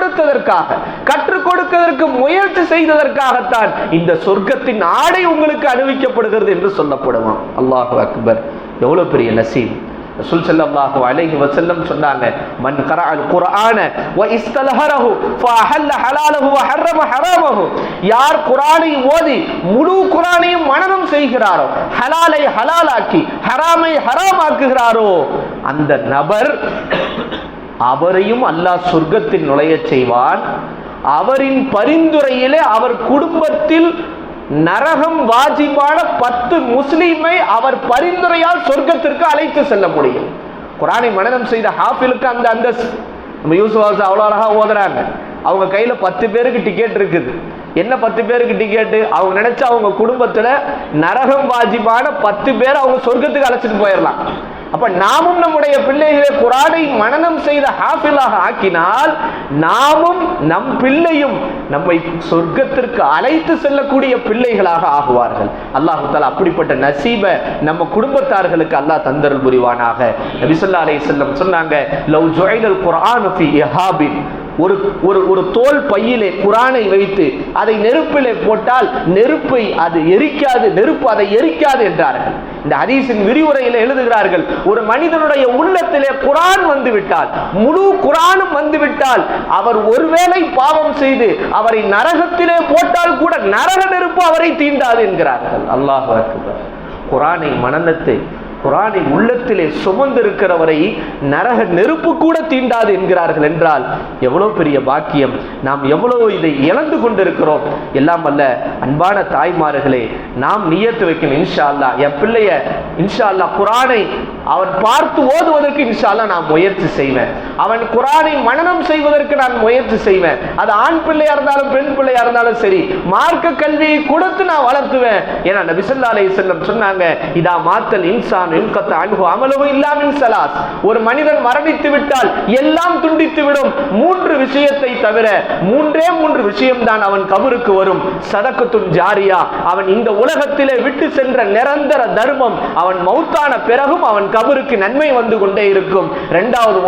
கொடுத்ததற்கு முயற்சி செய்ததற்காகத்தான் இந்த சொர்க்கத்தின் ஆடை உங்களுக்கு அணிவிக்கப்படுகிறது என்று சொல்லப்படுவான். அல்லாஹு அக்பர், எவ்வளவு பெரிய நசீப். ரசூல் ஸல்லல்லாஹு அலைஹி வஸல்லம் சொன்னாங்க, மன் கரஅல் குர்ஆன வ இஸ்தலஹரஹு ஃபஅஹல்ல ஹலாலஹு வ ஹர்ரம ஹராமஹு, யார் குர்ஆனை ஓதி முழு குர்ஆனையும் மனனம் செய்கிறாரோ, ஹலாலை ஹலாலாக்கி ஹராமை ஹராமாக்குகிறாரோ, அந்த நபர் அவரையும் அல்லாஹ் சொர்க்கத்தில் நுழைய செய்வான். அவரின் பரிந்துரையிலே அவர் குடும்பத்தில் நரகம் வாஜிபான 10 முஸ்லிமை அவர் பரிந்துரையால் சொர்க்கத்திற்கு அழைத்து செல்ல முடியும். குர்ஆனை மனனம் செய்த ஹாஃபிலுக்கு அந்த அந்தஸ்து. நம்ம யூசுப் அவ்வளோ அழகா ஓதுறாங்க. அவங்க கையில 10 பேருக்கு டிக்கெட் இருக்குது. என்ன 10 பேருக்கு டிக்கெட்டு? அவங்க நினைச்சா அவங்க குடும்பத்துல நரகம் வாஜிபான 10 பேர் அவங்க சொர்க்கத்துக்கு அழைச்சிட்டு போயிடலாம். அப்ப நாமும் நம்முடைய பிள்ளைகளை குர்ஆனை மனனம் செய்த ஹாஃபிலாக ஆக்கினால் நாமும் நம் பிள்ளையும் நம்மை சொர்க்கத்திற்கு அழைத்து செல்லக்கூடிய பிள்ளைகளாக ஆகுவார்கள். அல்லாஹ் தஆலா அப்படிப்பட்ட நசீபை நம்ம குடும்பத்தார்களுக்கு அல்லாஹ் தந்தருள் புரிவானாக. நபி ஸல்லல்லாஹு அலைஹி வஸல்லம் சொன்னாங்க, லவ் ஜுஇலல் குர்ஆனு ஃபீ இஹாபின், ஒரு தோல் பையிலே குர்ஆனை வைத்து அதை நெருப்பிலே போட்டால் நெருப்பை அது எரிக்காது, நெருப்பு அதை எரிக்காது என்றார்கள். இந்த ஹதீஸின் விரிவுரையில் எழுதுகிறார்கள், ஒரு மனிதனுடைய உள்ளத்திலே குர்ஆன் வந்துவிட்டால், முழு குர்ஆனும் வந்துவிட்டால், அவர் ஒருவேளை பாவம் செய்து அவரை நரகத்திலே போட்டால் கூட நரக நெருப்பு அவரை தீண்டாது என்கிறார்கள். அல்லாஹ் அக்பர். குர்ஆனை மனனத்தை குர்ஆனை உள்ளத்திலே சுமந்திருக்கிறவரை நரக நெருப்பு கூட தீண்டாது என்கிறார்கள் என்றால் எவ்வளவு பெரிய பாக்கியம். நாம் எவ்வளவு இதை இழந்து கொண்டிருக்கிறோம். எல்லாம் அல்ல அன்பான தாய்மார்களே, நாம் நியத்து வைக்கணும், இன்ஷா அல்லாஹ் என் பிள்ளைய இன்ஷா அல்லாஹ் குர்ஆனை அவன் பார்த்து ஓதுவதற்கு இன்ஷா அல்லாஹ் நான் முயற்சி செய்வேன். அவன் குர்ஆனை மனனம் செய்வதற்கு நான் முயற்சி செய்வேன். அது ஆண் பிள்ளையா இருந்தாலும் பெண் பிள்ளையா இருந்தாலும் சரி, மார்க்க கல்வியை கொடுத்து நான் வளர்த்துவேன். ஏன்னா நபி ஸல்லல்லாஹு அலைஹி வஸல்லம் சொன்னாங்க, இதா மாத்தல் இன்சான் இன்கத்த அன்ஹு அமலுஹு இல்லா மின் ஸலாஸ், ஒரு மனிதன் மரணித்து விட்டால் எல்லாம் துண்டித்து விடும் 3 விஷயத்தை தவிர. 3 விஷயம் தான் அவன் கபருக்கு வரும். சதகத்துன் ஜாரியா, அவன் இந்த உலகத்திலே விட்டு சென்ற நிரந்தர தர்மம் அவன் மௌத்தான பிறகும் அவன் கபருக்கு நன்மை வந்து கொண்டே இருக்கும். 2வது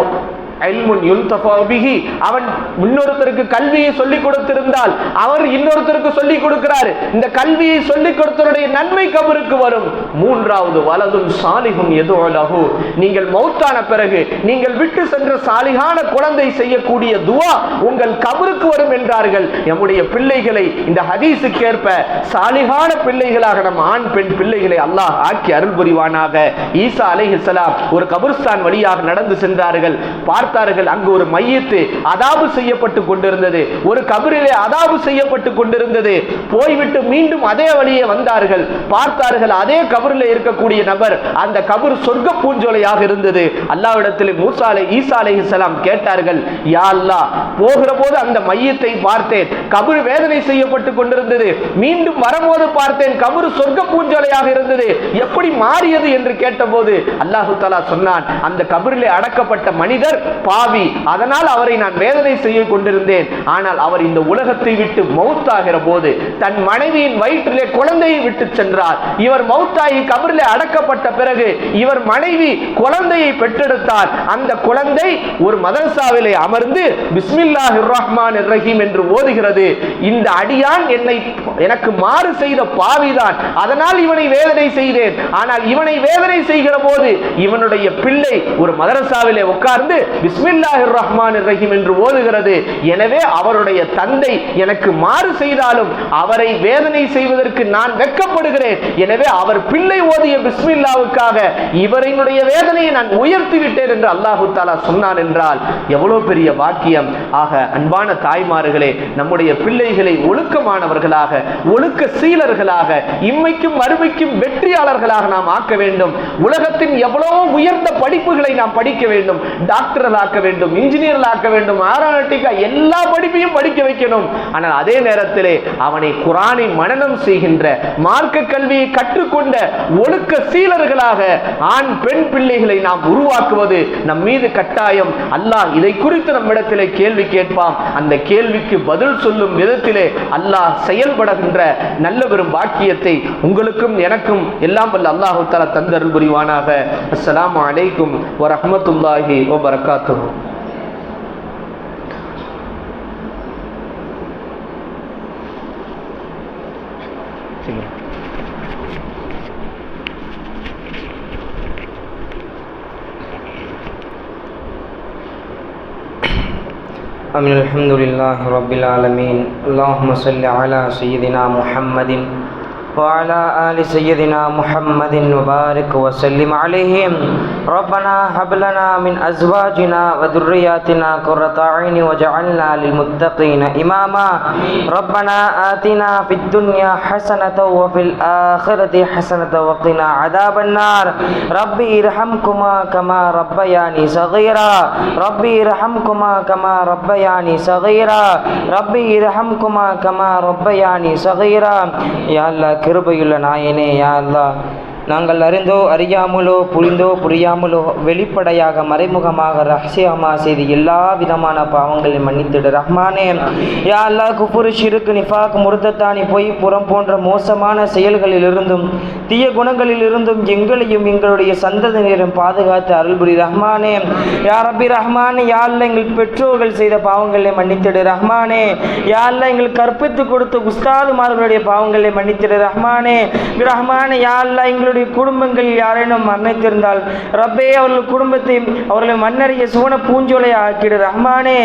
அவன் இன்னொருத்தருக்கு கல்வியை சொல்லிக் கொடுத்திருந்தால் அவர் இன்னொருத்தருக்கு சொல்லிக் கொடுக்கிறார், இந்த கல்வியை சொல்லிக் கொடுத்தவருடைய நன்மை கபருக்கு வரும். 3வது வலதுன் சாலிஹுன் யதுலஹு, நீங்கள் மௌத்தான பிறகு நீங்கள் விட்டு சென்ற சாலிகான குழந்தை செய்யக்கூடிய துஆ உங்கள் கபருக்கு வரும் என்றார்கள். நம்முடைய பிள்ளைகளை இந்த ஹதீஸுக்கேற்ப சாலிகான பிள்ளைகளாக நம் ஆண் பெண் பிள்ளைகளை அல்லாஹ் ஆக்கி அருள் புரிவானாக. ஈசா அலைஹிஸ்ஸலாம் ஒரு கபர்ஸ்தான் வழியாக நடந்து சென்றார்கள். பார்த்தார்கள், அங்கு ஒரு மையத்து அதாபு செய்யப்பட்டு கொண்டிருந்தது, ஒரு கபரிலே அதாபு செய்யப்பட்டு கொண்டிருந்தது. போய்விட்டு மீண்டும் அதே வழியே வந்தார்கள். பார்த்தார்கள், அதே கபரிலே இருக்கக்கூடிய நபர், அந்த கபர் சொர்க்க பூஞ்சோலையாக இருந்தது. அல்லாஹ்விடத்தில் ஈசா அலைஹிஸ்ஸலாம் கேட்டார்கள், யா அல்லாஹ், போகிற போது அந்த மையத்தை பார்த்தேன், கபர் வேதனை செய்யப்பட்டு கொண்டிருந்தது, மீண்டும் வரும்போது பார்த்தேன் கபர் சொர்க்க பூஞ்சோலையாக இருந்தது, எப்படி மாறியது என்று கேட்டபோது அல்லாஹ் தஆலா சொன்னான், அந்த கபரிலே அடக்கப்பட்ட மனிதர் பாவி, அதனால் அவரை நான் வேதனை செய்ய கொண்டிருந்தேன். ஆனால் அவர் இந்த உலகத்தை விட்டு மௌத்தாகிற போது தன் மனைவியின் வயிற்றிலே குழந்தையை விட்டு சென்றார். இவர் மௌத்தாகி கபரிலே அடக்கப்பட்ட பிறகு இவர் மனைவி குழந்தையை பெற்றெடுத்தார். அந்த குழந்தை ஒரு மதரசாவிலே அமர்ந்து பிஸ்மில்லாஹிர் ரஹ்மானிர் ரஹீம் என்று ஓதுகிறது. இந்த அடியான் எனக்கு மாறு செய்த பாவிதான், அதனால் இவனை வேதனை செய்தேன். ஆனால் இவனை வேதனை செய்கிற போது இவனுடைய பிள்ளை ஒரு மதரசாவிலே உட்கார்ந்து பிஸ்மில்லாஹிர் ரஹ்மானிர் ரஹீம் என்று ஓதுகிறது. எனவே அவருடைய தந்தை எனக்கு மாறு செய்தாலும் அவரை வேதனை செய்வதற்கு நான் வெட்கப்படுகிறேன். எனவே அவர் பிள்ளை ஓதிய பிஸ்மில்லாவுக்காக இவரினுடைய வேதனையை நான் உயர்த்தி விட்டேன் என்று அல்லாஹு தஆலா சொன்னான் என்றால் எவ்வளவு பெரிய வாக்கியம். ஆக அன்பான தாய்மார்களே, நம்முடைய பிள்ளைகளை ஒழுக்கமானவர்களாக, ஒழுக்க சீலர்களாக, இம்மைக்கும் மறுமைக்கும் வெற்றியாளர்களாக நாம் ஆக்க வேண்டும். உலகத்தின் எவ்வளவு உயர்ந்த படிப்புகளை நாம் படிக்க வேண்டும். டாக்டர்கள் ஆக்க வேண்டும், இன்ஜினியர்கள் ஆக்க வேண்டும், ஆராய்ச்சிக்கா எல்லா படிப்பையும் படிக்க வைக்கணும். ஆனால் அதே நேரத்திலே அவனை குர்ஆனை மனனம் செய்கின்ற, மார்க்க கல்வியை கற்றுக்கொண்ட ஒழுக்க சீலர்களாக ஆண் பெண் பிள்ளைகளை நாம் உருவாக்குவது நம் மீது கட்டாயம். அல்லாஹ் இதை குறித்து நம்மிடத்திலே கேள்வி கேட்பான். அந்த கேள்விக்கு பதில் சொல்லும் விதத்திலே அல்லாஹ் செயல்படுகின்ற நல்ல பெரும் பாக்கியத்தை உங்களுக்கும் எனக்கும் எல்லாம் வல்ல அல்லாஹ் தஆலா தந்தருள் புரிவானாக. அஸ்ஸலாமு அலைக்கும் வ ரஹ்மத்துல்லாஹி வ பரக்காத்துஹு. آمين. الحمد لله رب العالمين. اللهم صل على سيدنا محمد وعلى آل سيدنا محمد وبارك وسلم عليهم. ربنا هب لنا من أزواجنا وذرياتنا قرة أعين واجعلنا للمتقين إماما. ربنا آتنا في الدنيا حسنة وفي الآخرة حسنة وقنا عذاب النار. ربي ارحمكما كما ربياني صغيرا. ربي ارحمكما كما ربياني صغيرا. ربي ارحمكما كما ربياني صغيرا. يا الله கிருபையுள்ள நாயனே, யா அல்லாஹ், நாங்கள் அறிந்தோ அறியாமலோ புரிந்தோ புரியாமலோ வெளிப்படையாக மறைமுகமாக ரகசியமாக செய்து எல்லா விதமான பாவங்களை மன்னித்திடு ரஹ்மானே. யா அல்லாஹ், குஃபுர், ஷிர்க், நிஃபாக், முர்தத்தானி, பொய், புறம் போன்ற மோசமான செயல்களிலிருந்தும் தீய குணங்களிலிருந்தும் எங்களையும் எங்களுடைய சந்ததியினரும் பாதுகாத்து அருள்புரி ரஹ்மானே. யா ரப்பி ரஹ்மானே, யா அல்லாஹ், எங்கள் பெற்றோர்கள் செய்த பாவங்களை மன்னித்திடு ரஹ்மானே. யா அல்லாஹ், எங்களுக்கு கற்பித்து கொடுத்த உஸ்தாதுமார்களுடைய பாவங்களை மன்னித்திடு ரஹ்மானே. ரஹ்மானே, யா அல்லாஹ், எங்களுடைய குடும்பங்கள் யாரேனும் மரணித்திருந்தால் ரப்பே அவர்கள் குடும்பத்தை அவர்களை மண்ணறிய சுவன பூஞ்சோலை ஆக்கிடு ரஹ்மானே.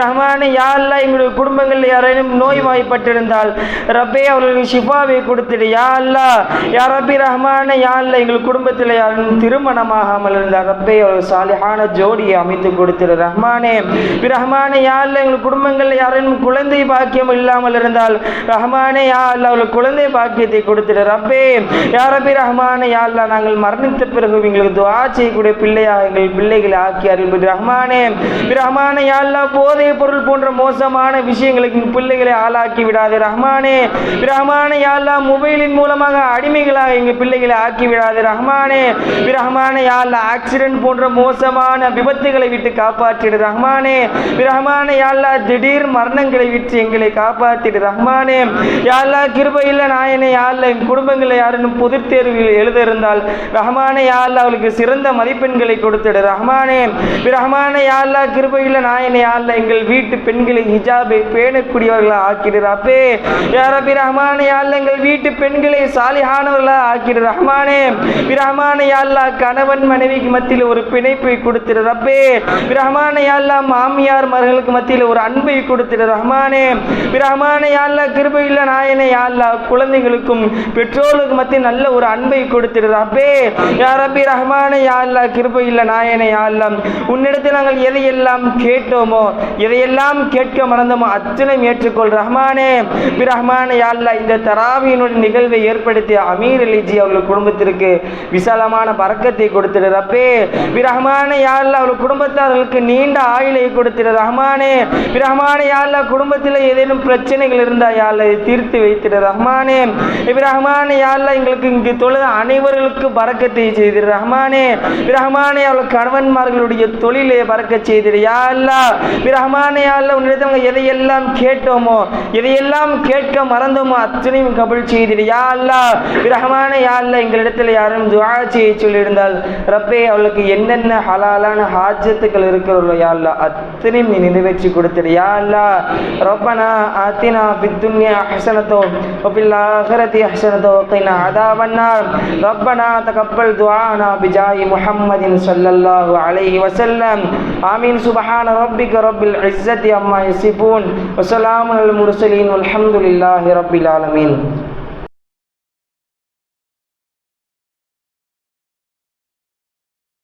ரஹ்மானே, யா அல்லாஹ், எங்களுடைய குடும்பங்களில் யாரேனும் நோய்வாய்ப்பட்டிருந்தால் ரப்பே அவர்களுக்கு ஷிஃபாவை கொடுத்துடு யா அல்லாஹ். யா ரப்பி ரஹ்மானே, யா அல்லாஹ், எங்கள் குடும்பத்தில் யாரும் திருமணமாகாமல் இருந்தால் ரப்பே அவர்கள் சாலிஹான ஜோடியை அமைத்து கொடுத்துடு ரஹ்மானே. ரஹ்மானே, யா அல்லாஹ், எங்கள் குடும்பங்களில் யாரேனும் குழந்தை பாக்கியம் இல்லாமல் இருந்தால் ரஹ்மானே, யா அல்லாஹ், அவர்களுக்கு குழந்தை பாக்கியத்தை கொடுத்துடு ரப்பே. யா ரப்பி ரஹ்மானே, யா அல்லாஹ், நாங்கள் மரணித்த பிறகு எங்களுக்கு துஆ செய்யக்கூடிய பிள்ளையாக எங்கள் பிள்ளைகளை ஆக்கி அருள்புரி ரஹ்மானே. ரஹ்மானே, யா அல்லாஹ், போதை பொருள் போன்ற மோசமான விஷயங்களுக்கு எங்கள் பிள்ளைகளை ஆளாக்கி விடாதே ரஹ்மானே. ரஹ்மானே, யா அல்லாஹ், மொபைலின் மூலமாக அடிமைகளாக எங்கள் பிள்ளைகளை ஆக்கி விடாதே ரஹ்மானே. ரஹ்மானே, யா அல்லாஹ், ஆக்சிடென்ட் போன்ற மோசமான விபத்துகளை விட்டு காப்பாற்றிடு ரஹ்மானே. ரஹ்மானே, யா அல்லாஹ், திடீர் மரணங்களை விட்டு எங்களை காப்பாற்றிடு ரஹ்மானே. யா அல்லாஹ், கிருபையுள்ள நாயனே, யா அல்லாஹ், என் குடும்பங்களை யாரும் பொதுத் தேர்வில் எழுத இருந்தால் ரஹ்மானே, யா அல்லாஹ், அவளுக்கு சிறந்த மதிப்பெண்களை கொடுத்துடு ரஹ்மானே. ரஹ்மானே, யா அல்லாஹ், கிருபையுள்ள நாயனே, யா அல்லாஹ், எங்கள் வீட்டு பெண்களை ஹிஜாபை பேணக்கூடியவர்களாக ஆக்கிடு ரப்பே. யா ரப்பி ரஹ்மானே, யா அல்லாஹ், எங்கள் வீட்டு பெண்களை சாலிஹானவர்களாக ஆக்கிடு ரஹ்மானே. ரஹ்மானே, யா அல்லாஹ், கணவன் மனைவிக்கு மத்தியில் ஒரு பிணைப்பை கொடுத்துடு ரப்பே. ரஹ்மானே, யா அல்லாஹ், மாமியார் மர்களுக்கு மத்தியில் ஒரு அன்பை கொடுத்துடு ரஹ்மானே. ரஹ்மானே, யா அல்லாஹ், கிருபையுள்ள நாயனே, யா அல்லாஹ், குழந்தைகளுக்கும் பெற்றோர்களுக்கு மத்தியில் நல்ல ஒரு அன்பை கொடுத்துடு ரப்பே. யா ரப்பி ரஹ்மானே, யா அல்லாஹ், கிருபையுள்ள நாயனே, யா அல்லாஹ், உன்னிடத்தில் நாங்கள் எதையெல்லாம் கேட்டோமோ எதையெல்லாம் கேட்க மறந்தோமோ அத்தனை ஏற்றுக்கொள் ரஹ்மானே. ரஹ்மானே, யா அல்லாஹ், இந்த தராவியினுடைய நிகழ்வை ஏற்படுத்திய அமீர் அலிஜி அவர்கள் குடும்பத்திற்கு விசாலமான பரக்கத்தை கொடுத்துடு ரப்பே. ரஹ்மானே, யா அல்லாஹ், அவர்கள் குடும்பத்தார்களுக்கு நீண்ட ஆயுளை கொடுத்துடு ரஹ்மானே. ரஹ்மானே, யா அல்லாஹ், குடும்பத்தில் ஏதேனும் பிரச்சனைகள் இருந்தால் யா அல்லாஹ் தீர்த்து வைத்திடு ரஹ்மானே. ரஹ்மானே, யா அல்லாஹ், எங்களுக்கு இங்கு தொழுத அனைவர்களுக்கு பரக்கத்தை செய்திரு ரஹ்மானே. ரஹ்மானே அவர்கள் கணவன்மார்களுடைய தொழிலை பறக்கச் செய்திரு யா அல்லாஹ். ரஹ்மானே யா அல்லாஹ், உன்னிடத்தில் எதையெல்லாம் கேட்டோமோ எதையெல்லாம் கேட்க மறந்தோமோ அத்தனையும் கபூல் செய்திரு யா அல்லாஹ். ரஹ்மானே யா அல்லாஹ், எங்களிடத்தில் யாரும் துஆ செய்ய சொல்லியிருந்தால் ரப்பே அவளுக்கு என்னென்ன ஹலாலான ஹாஜத்துக்கள் இருக்கிறதோ யா அல்லாஹ் அத்தனையும் நீ நிறைவேற்றி கொடுத்துரு யா அல்லாஹ். ரப்பனா ஆத்தினா ஃபித் துன்யா ஹஸனத்தோ வஃபில் ஆখিরাতি ஹஸனத்தோ வகினா அதாபன்னார். ரப்பனா தகப்பல் துஆனா பிஜாயி முஹம்மதின் ஸல்லல்லாஹு அலைஹி வஸல்லம். ஆமீன். சுப்ஹான ரப்பிக ரப்பில் இஸ்ஸத்தி அம்மா யசிஃபூன் வ ஸலாமுன் அலல் முர்ஸலீன் வல்ஹம்துலில்லாஹி ரப்பில் ஆலமீன்.